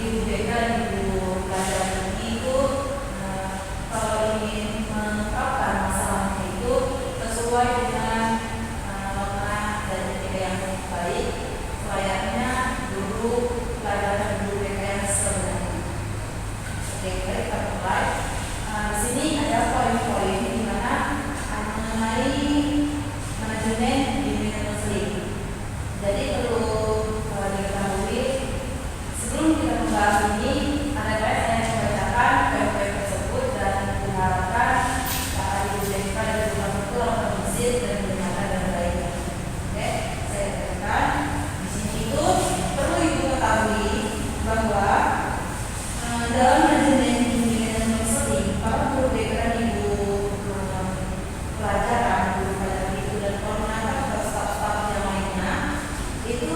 Ibu BK dan Ibu pelajaran itu kalau ingin mengungkapkan masalahnya itu sesuai dengan norma dan etika yang baik, selayaknya guru pelajaran Ibu BK yang sebenarnya. Oke, baik, kita mulai. Di sini ada poin-poin di mana mengenai manajemen bimbingan muslim. Jadi perlu diketahui sebelum kita membahas ini, ada baik saya membacakan poin-poin tersebut dan diharapkan para ibu BK dan guru betul permisif dan mendengarkan dengan baik. Oke, saya katakan di sini itu perlu ibu ketahui bahwa dalam manajemen bimbingan muslim, para guru BK dan ibu pelajaran itu dan koordinator atau staf-staf yang lainnya itu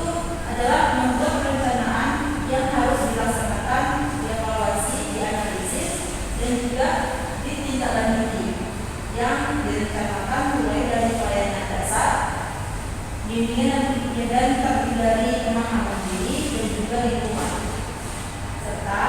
adalah membuat perencanaan yang harus dilaksanakan, dievaluasi, dianalisis, dan juga ditindaklanjuti yang direncanakan mulai dari pelayanan dasar, bimbingan dan terdiri dari pemahaman diri dan juga lingkungan, serta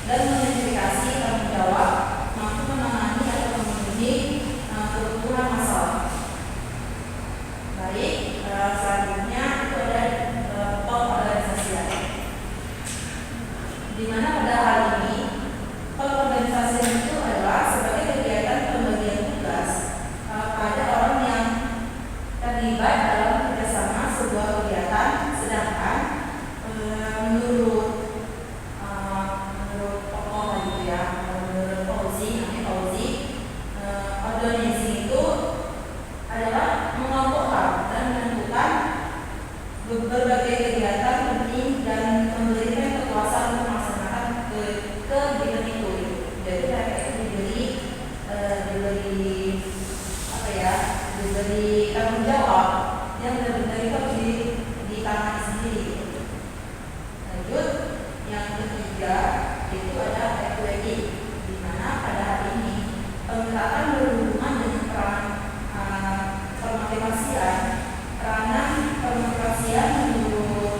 dan mengidentifikasi tanggung jawab mampu menangani atau memenuhi kebutuhan masalah. Baik, selanjutnya itu ada pengorganisasian, di mana pada hal ini pengorganisasian itu adalah sebagai kegiatan pembagian tugas pada orang yang terlibat dalam kerjasama sebuah kegiatan, sedangkan menurut tokoh gitu ya, menurut Fauzi, organizing itu adalah mengelompokkan dan menentukan berbagai kegiatan penting dan memberikan kekuasaan untuk melaksanakan kegiatan itu. Jadi mereka itu diberi tanggung jawab yang benar-benar itu harus ditangani sendiri. Lanjut, yang ketiga itu ada equity, di mana pada hari ini pemerataan berhubungan dengan peran permotivasian. Peranan permotivasian menurut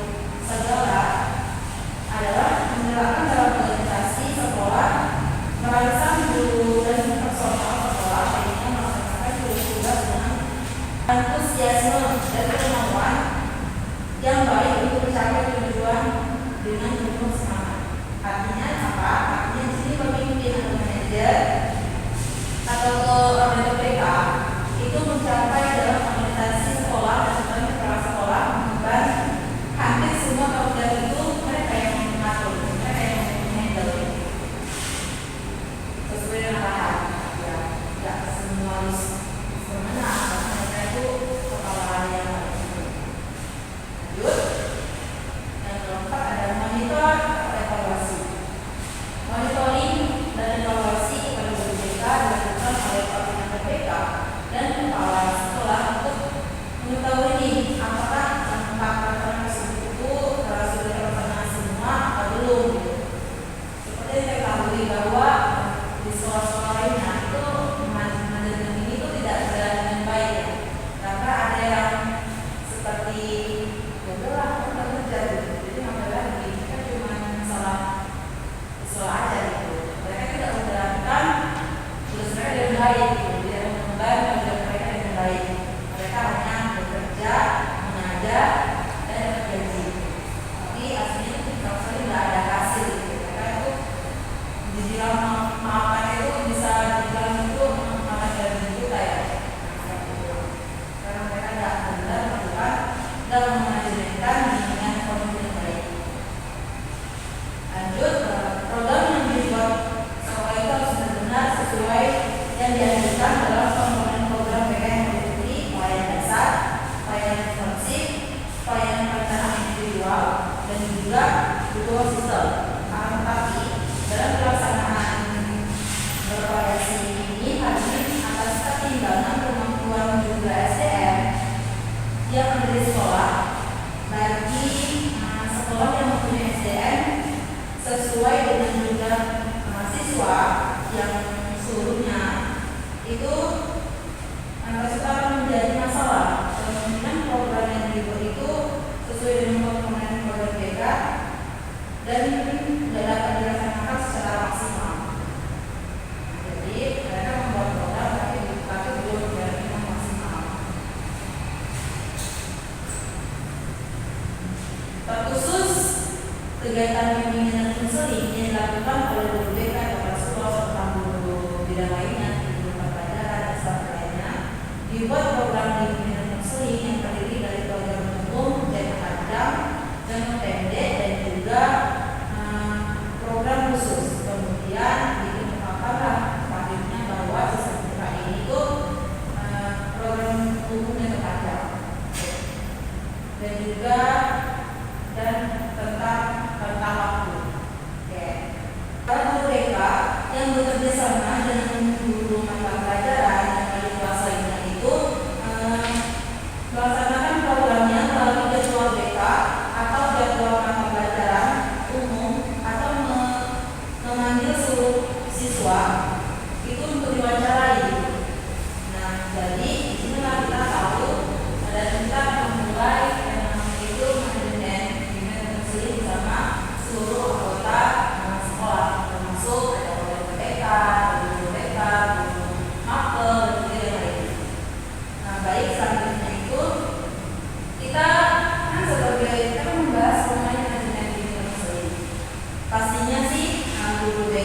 Segala adalah menyerahkan dalam organisasi sekolah, merangsang guru dan personal sekolah sehingga melaksanakan tugas dengan antusiasme dan kemauan yang baik untuk mencapai tujuan dengan penuh semangat. Artinya apa? Artinya di sini pemimpin atau manajer atau koordinator PK itu mencapai dalam organisasi sekolah dan kepala sekolah dan hampir semua pekerjaan itu mereka yang mengatur, mereka yang menghandle sesuai dengan arahan. Ya, tidak semua harus semenang, karena mereka itu kepala yang baik. Lanjut, yang keempat ada monitor atau evaluasi. Monitoring dan evaluasi kepada guru BK dilakukan oleh koordinator BK dan kepala sekolah untuk mengetahui nih apakah dampak peraturan tersebut itu sudah terlaksana semua atau belum. Seperti yang kita ketahui bahwa di sekolah-sekolah lainnya itu manajemen ini itu tidak berjalan dengan baik ya, karena ada yang seperti ya udahlah kita kerja gitu, jadi nggak lagi kita cuma masalah sekolah aja gitu. Mereka tidak menjalankan tugas mereka dengan baik gitu, tidak mengemban tugas mereka dengan baik. Mereka hanya bekerja, mengajar, dan dapat gaji. Tapi aslinya itu sama sekali nggak ada hasil gitu. Mereka itu dibilang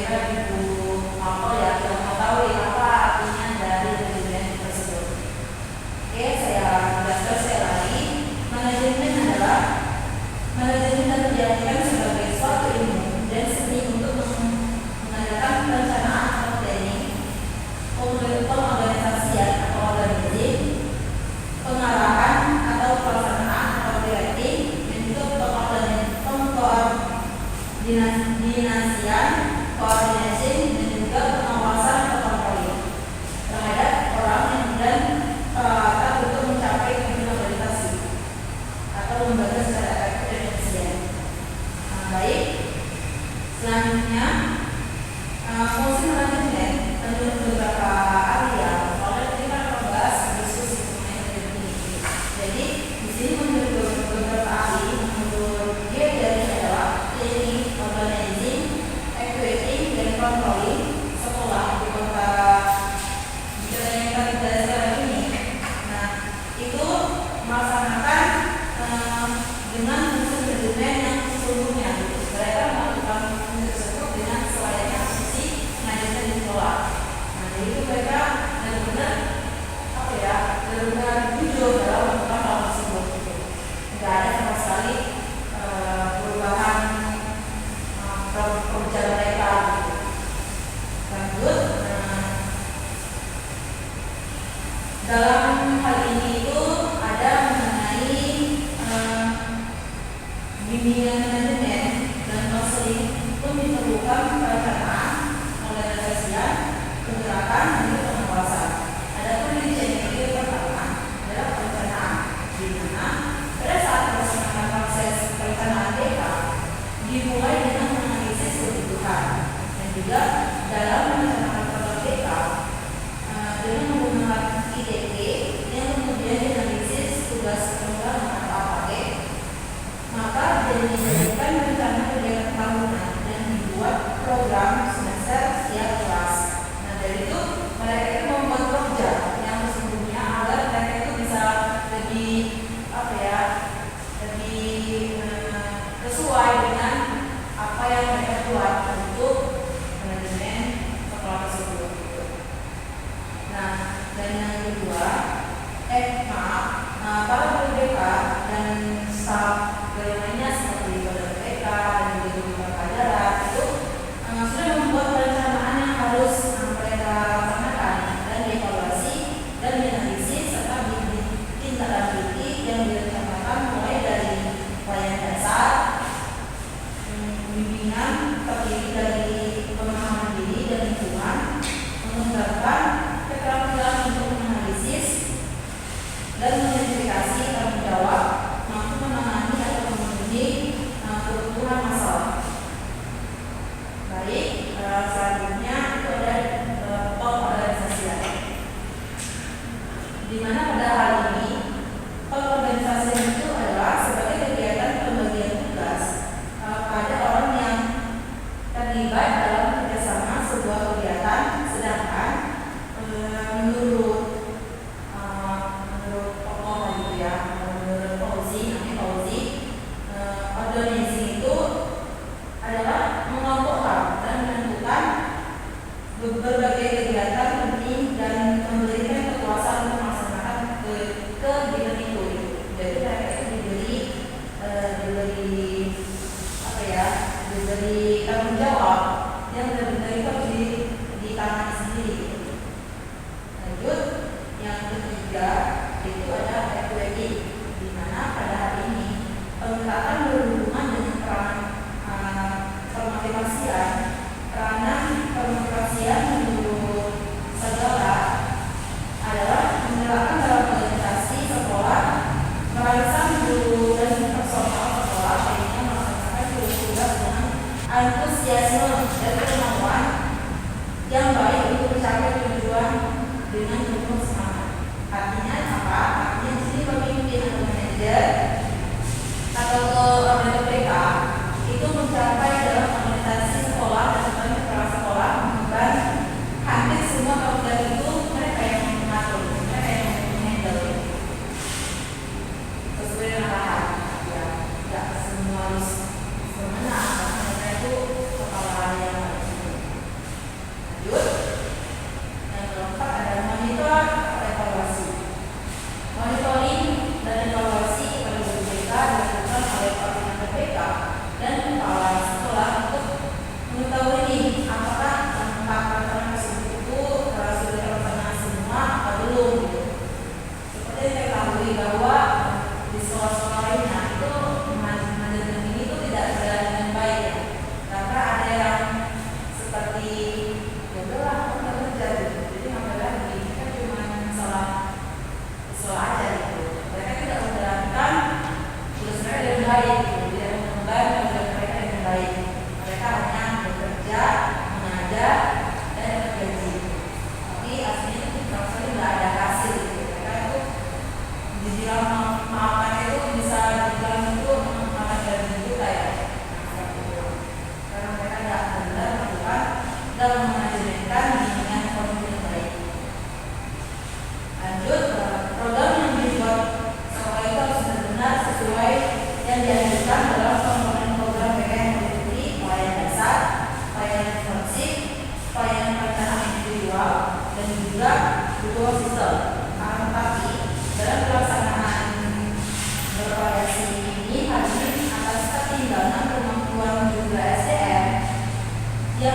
kira-kira Ibu Marco ya yang mengetahui apa artinya dari manajemen tersebut. Oke, saya jelaskan sekali lagi. Manajemen adalah manajemen yang dijadikan sebagai suatu ilmu dan seni untuk mengadakan perencanaan atau planning, pengorganisasian atau organizing, pengarahan atau pelaksanaan atau directing, dan juga pengkoordinasian, koordinasi, dan juga pengawasan atau controlling terhadap orang dan peralatan untuk mencapai tujuan organisasi atau lembaga secara efektif dan efisien. Baik, selanjutnya fungsi manajemen menurut beberapa ahli ya. Soalnya tadi kan membahas diskusi mengenai manajemen ini. Jadi di sini menurut beberapa ahli, menurut dia dari adalah planning, organizing, evaluating, dan controlling sekolah di kota yang kita sekarang ini. Nah, itu melaksanakan dengan fungsi manajemen yang sesungguhnya. Mereka melakukan fungsi tersebut dengan selayaknya fungsi manajemen di sekolah. Nah, jadi itu mereka benar-benar benar-benar jujur dalam melakukan hal tersebut. Tidak ada sama sekali perubahan pekerjaan mereka.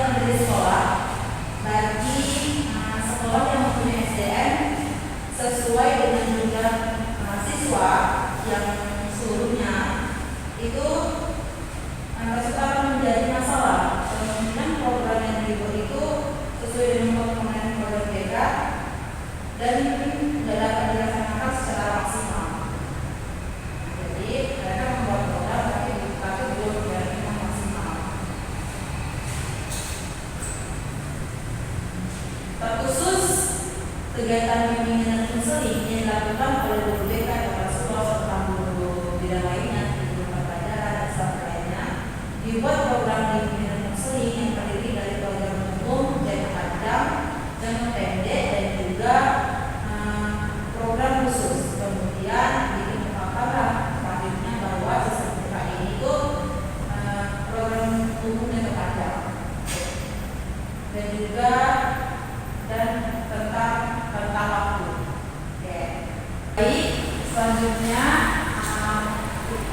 dari sekolah bagi sekolah yang mempunyai SDM sesuai dengan jumlah siswa yang seluruhnya itu akan menjadi masalah. Kemungkinan program yang dibuat itu sesuai dengan komponen program BK dan tidak dapat dilaksanakan secara maksimal. Jadi mereka membuat program tapi belum dilaksanakan maksimal. Terkhusus kegiatan bimbingan dan konseling yang dilakukan oleh guru BK kepada sekolah serta guru bidang lainnya di tempat pelajaran dan sebagainya dibuat program bimbingan dan konseling yang terdiri dari program umum, jangka panjang, jangka pendek dan juga program khusus. Kemudian dikemukakanlah selanjutnya bahwa sistem BK ini itu program umum jangka panjang dan juga tentang waktu. Oke. Baik, selanjutnya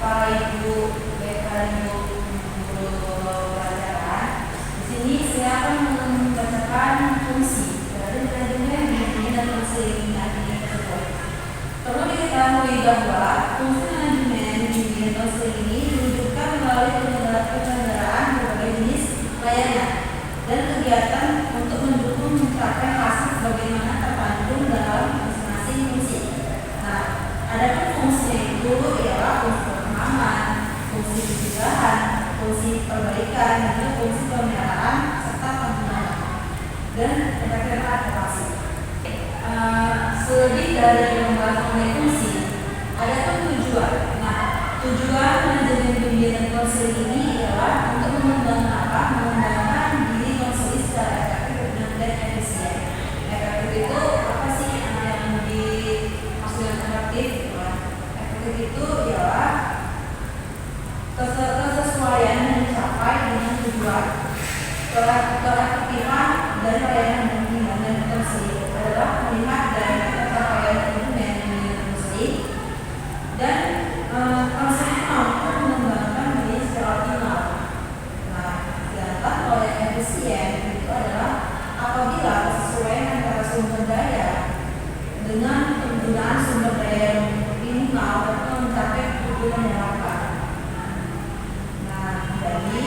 para ibu BK guru pelajaran di sini saya akan membacakan fungsi dari manajemen bimbingan dan konseling tersebut. Perlu diketahui bahwa fungsi manajemen bimbingan dan konseling ini diwujudkan melalui penyelenggaraan berbagai jenis layanan dan kegiatan untuk mendukung mencapai hasil sebagaimana terkandung dalam masing-masing fungsi. Nah, ada fungsi itu ialah fungsi pemahaman, fungsi pencegahan, fungsi perbaikan, dan fungsi pemeliharaan serta pembinaan dan kira-kira advokasi. Selebih dari pembahasan mengenai fungsi, ada pun tujuan. Nah, tujuan manajemen bimbingan dan konseling ini ialah untuk mengembangkan diri konseling secara efektif dan efisien. Efektif itu apa sih yang dimaksudkan efektif? Efektif itu ialah kesesuaian yang dicapai dengan tujuan. Keefektifan dari layanan bimbingan dan konseling adalah melihat dari capaian bimbingan dan konseling dan konseling mampu mengembangkan diri secara optimal. Nah, sedangkan kalau yang efisien itu adalah apabila kesesuaian antara sumber daya dengan penggunaan sumber daya yang minimal dapat mencapai tujuan yang diharapkan. Nah, jadi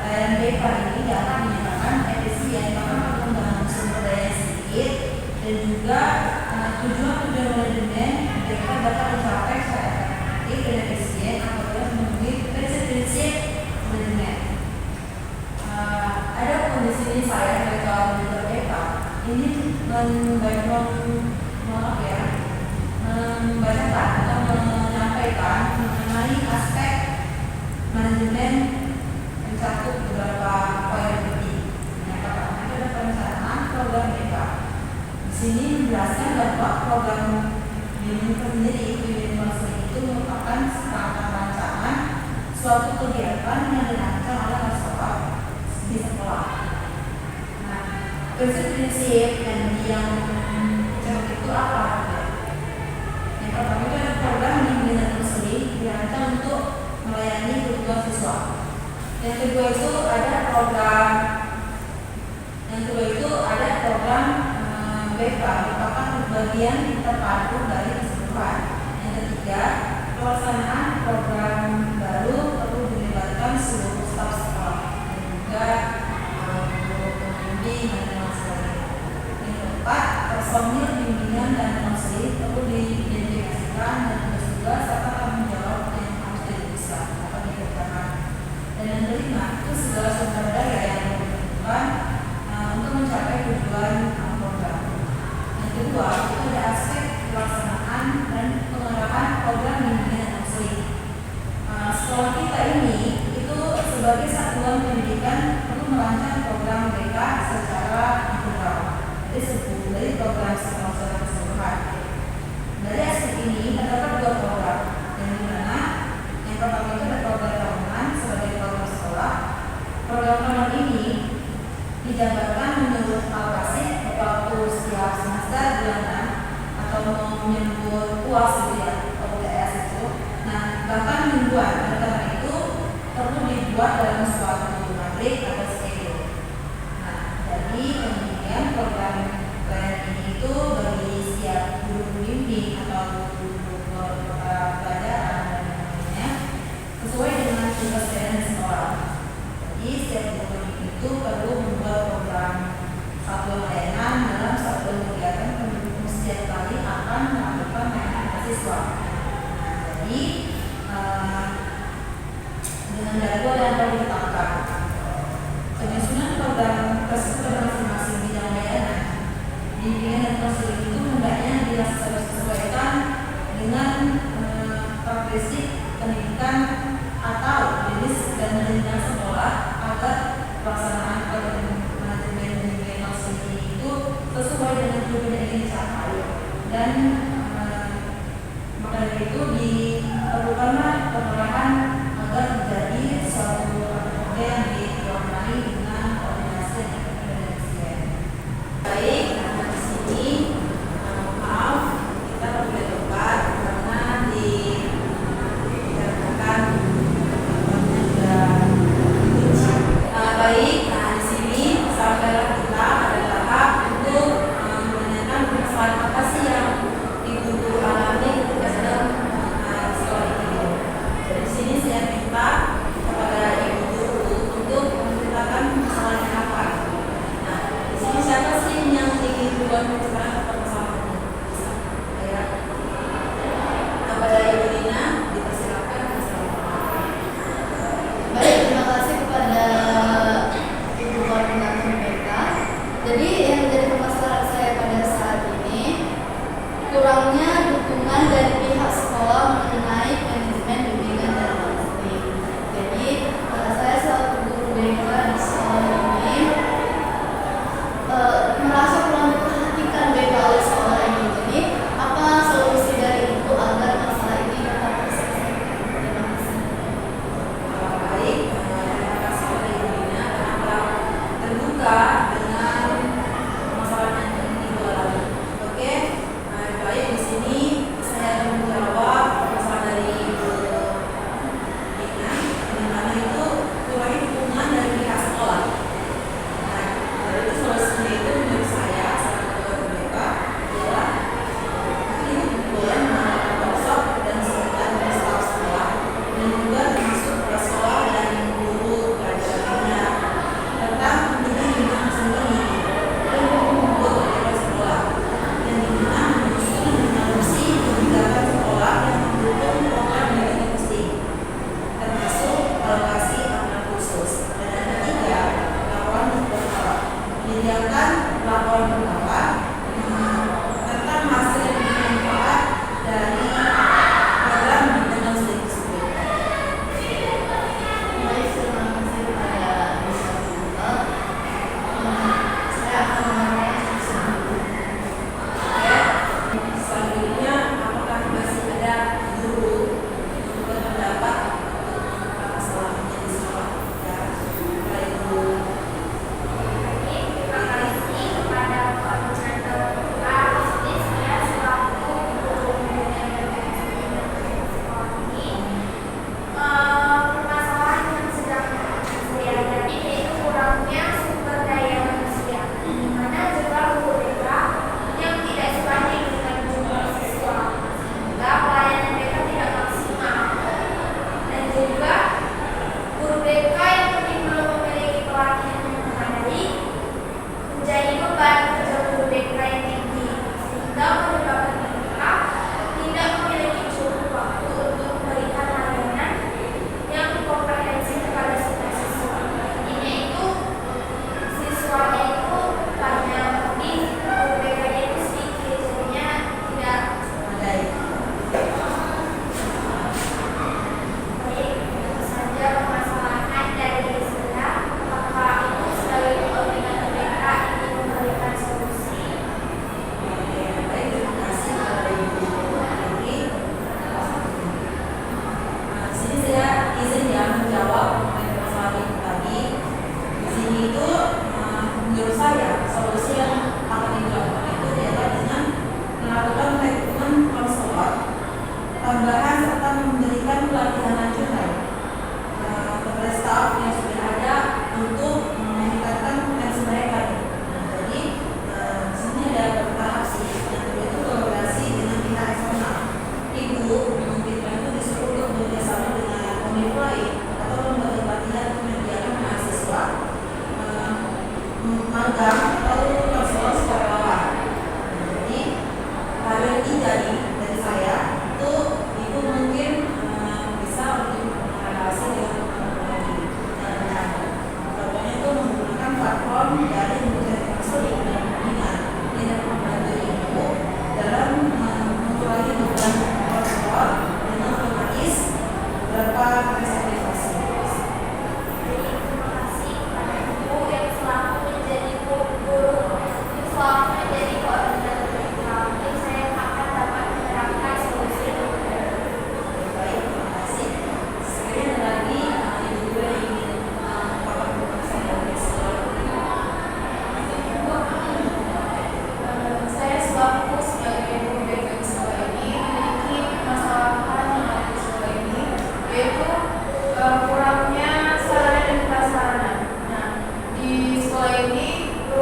layanan BK ini dapat menyatakan efisien karena penggunaan sumber daya sedikit dan juga tujuan-tujuan manajemen BK dapat dicapai secara efektif dan efisien apabila memenuhi prinsip-prinsip manajemen. Ada kondisi ini saya sebagai kawan manajer BK ini membacakan atau menyampaikan mengenai aspek manajemen mencakup beberapa poin penting. Yang pertama itu ada perencanaan program BK. Di sini menjelaskan bahwa program bimbingan sendiri itu merupakan serangkaian rancangan suatu kegiatan yang dirancang oleh sekolah di sekolah. Nah, prinsip-prinsip yang itu apa? Yang pertama itu ada program bimbingan dan konseling dirancang untuk melayani kebutuhan siswa. Yang kedua itu ada program BK merupakan bagian terpadu dari keseluruhan. Yang ketiga, pelaksanaan program baru perlu dilibatkan seluruh staf sekolah dan juga guru pembimbing dan sebagainya. Yang keempat, personil bimbingan dan konseling perlu diidentifikasikan dan juga serta tanggung jawab yang harus diperiksa atau dikerjakan. Dan yang kelima, itu segala sumber daya yang dibutuhkan untuk mencapai tujuan program. Yang kedua, itu ada aspek pelaksanaan dan pengarahan program bimbingan dan konseling. Sekolah kita ini itu sebagai satuan pendidikan perlu merancang program BK secara integral. Jadi dari program sekolah secara keseluruhan. Dari aspek ini terdapat dua program, yang dimana yang pertama itu ada program tahunan sebagai program sekolah. Program tahunan ini dijabarkan menurut alokasi waktu setiap semester bulanan atau menyebut UAS gitu ya, UTS itu. Nah, bahkan mingguan. Oleh karena itu perlu dibuat dalam suatu matrik atau schedule. konseling itu hendaknya disesuaikan dengan karakteristik pendidikan atau jenis dan jenjang sekolah agar pelaksanaan manajemen konseling itu sesuai dengan tujuan yang dicapai. Dan maka dari itu diperlukanlah pengolahan agar menjadi suatu kerja yang diwarnai dengan koordinasi dan efisiensi. Baik, nah di sini maaf kita berbeda tempat karena dikarenakan tempatnya sudah kunci. Baik, nah di sini sampailah kita pada tahap untuk menanyakan permasalahan apa sih yang Ibu alami ketika sedang sekolah ini. Jadi di sini saya minta kepada Ibu guru untuk menceritakan masalahnya apa. Nah, di sini siapa sih yang ingin duluan menceritakan permasalahannya? Ya. Kepada Ibu Dina, dipersilakan. Baik, terima kasih kepada Ibu Koordinator BK. Jadi yang menjadi permasalahan saya pada saat ini kurangnya dukungan dari pihak sekolah mengenai manajemen bimbingan dan konseling. Jadi saya selaku guru BK di sekolah ini merasa kurang diperhatikan BK oleh sekolah ini. Jadi apa solusi dari itu agar masalah ini dapat terselesaikan? Terima kasih. Baik, terima kasih kepada Ibu Dina karena terbuka dengan masalah yang Ibu alami. Oke, baik, di sini saya akan menjawab masalah dari Ibu Dina, di mana itu kurangnya dukungan dari pihak sekolah. Nah, dari itu solusinya itu menurut saya salah satu mereka adalah mungkin boleh mengadakan workshop dan sekitar dari staf sekolah dan juga termasuk kepala sekolah dan guru pelajar lainnya tentang pendidikan bimbingan sendiri dan membuat kegiatan sekolah yang dimana menyusun mengadopsi kebijakan sekolah yang mendukung program pendidikan penting termasuk alokasi anak khusus. Dan yang ketiga, laporan berkala menyediakan laporan berkala tentang hasil yang bermanfaat dari program pendidikan penting tersebut. Baik, terima kasih kepada Bisa Bunga. Saya akan menyampaikan solusi. Ya, selanjutnya apakah masih ada guru yang berpendapat untuk masalahnya di sekolah? Ya, mulai dulu. Terima kasih kepada koordinator BK. Di sini saya selaku guru bimbingan dan konseling sekolah ini. Permasalahan yang sedang saya hadapi yaitu kurangnya sumber daya manusia, di mana jumlah guru BK yang tidak sebanding dengan jumlah siswa, sehingga pelayanan BK tidak maksimal. Dan juga guru BK yang mungkin belum memiliki pelatihan yang memadai menjadi beban kerja guru BK yang tinggi, sehingga menyebabkan mereka tidak memiliki cukup waktu untuk memberikan layanan yang komprehensif kepada semua siswa. Ini itu siswanya itu banyak tapi guru BK-nya itu sedikit, jadinya tidak Baik. baik. Itu saja permasalahan dari saya. Apakah Ibu sebagai koordinator BK ingin memberikan solusi? Baik, terima kasih kepada Ibu Dewi. Nah, di sini saya izin ya menjawab mengenai permasalahan Ibu tadi. Di sini itu menurut saya solusi yang akan dilakukan itu adalah dengan melakukan rekrutmen konselor tambahan serta memberikan pelatihan lanjutan kepada staf yang sudah ada untuk meningkatkan potensi mereka. Nah, jadi di sini ada beberapa tahap sih. Yang kedua itu kolaborasi dengan pihak eksternal. Ibu memungkinkan itu disuruh untuk bekerjasama dengan univ lain atau lembaga pelatihan untuk menyediakan mahasiswa magang atau konselor secara awal. Nah, jadi hal yang ketiga nih dari saya itu ibu mungkin bisa untuk mengatasi dengan teknologi dan rencana. Contohnya itu menggunakan platform dari memberikan konseling dan bimbingan tidak membantu ini.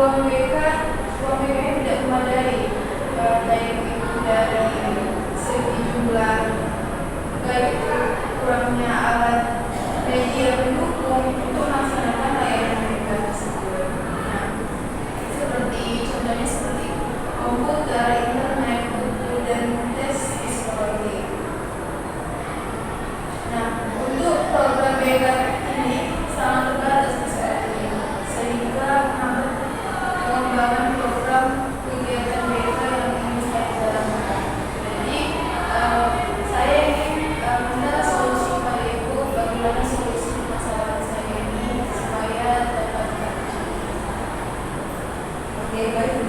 ruang BK-nya tidak memadai, baik itu dari segi jumlah, baik itu kurangnya alat media pendukung untuk melaksanakan layanan BK tersebut. Nah, contohnya seperti komputer, internet, buku, dan tes psikologi. Nah, untuk program BK ini sangat terbatas sehingga menghambat pengembangan program kegiatan BK yang ingin saya jalankan. Jadi, saya ingin minta solusi Pak Ibu, bagaimana solusi masalah saya ini supaya dapat. Oke, baik.